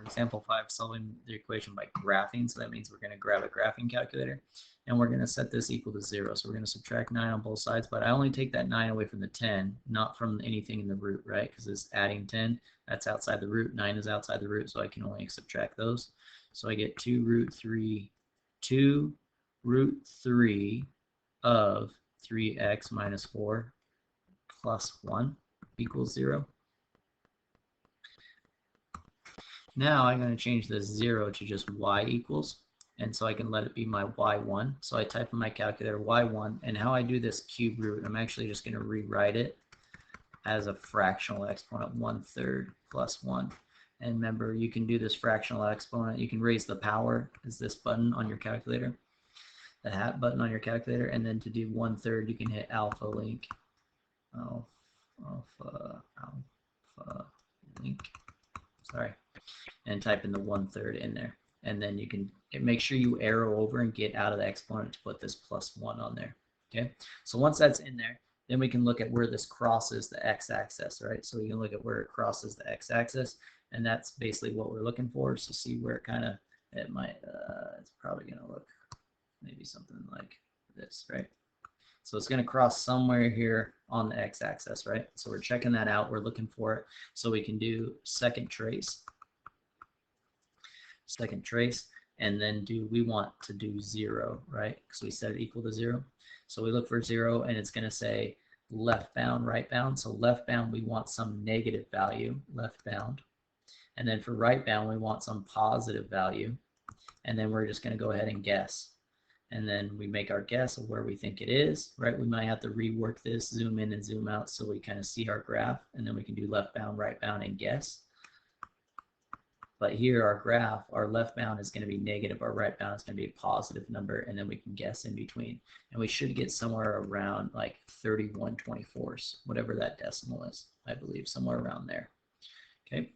example 5, solving the equation by graphing. So that means we're going to grab a graphing calculator, and we're going to set this equal to 0. So we're going to subtract 9 on both sides, but I only take that 9 away from the 10, not from anything in the root, right? Because it's adding 10. That's outside the root. 9 is outside the root, so I can only subtract those. So I get 2 root 3 of 3x minus 4 plus 1 equals 0. Now I'm going to change this 0 to just y equals, and so I can let it be my y1. So I type in my calculator y1, and how I do this cube root, I'm actually just going to rewrite it as a fractional exponent, 1/3 plus 1. And remember, you can do this fractional exponent. You can raise the power, is this button on your calculator, the hat button on your calculator, and then to do 1/3, you can hit alpha link, alpha link, sorry, and type in the 1/3 in there. And then you can make sure you arrow over and get out of the exponent to put this plus 1 on there. Okay, so once that's in there, then we can look at where this crosses the x-axis, right? So we can look at where it crosses the x-axis, and that's basically what we're looking for. So see where it kind of, it might, it's probably going to look maybe something like this, right? So it's going to cross somewhere here on the x-axis, right? So we're checking that out. We're looking for it. So we can do second trace, and then we want to do 0, right? Because we set it equal to 0. So we look for 0, and it's going to say left bound, right bound. So left bound, we want some negative value, left bound. And then for right bound, we want some positive value. And then we're just going to go ahead and guess. And then we make our guess of where we think it is, right? We might have to rework this, zoom in and zoom out so we kind of see our graph, and then we can do left bound, right bound, and guess. But here our graph, our left bound is going to be negative, our right bound is going to be a positive number, and then we can guess in between. And we should get somewhere around like 31/24, whatever that decimal is, I believe, somewhere around there. Okay.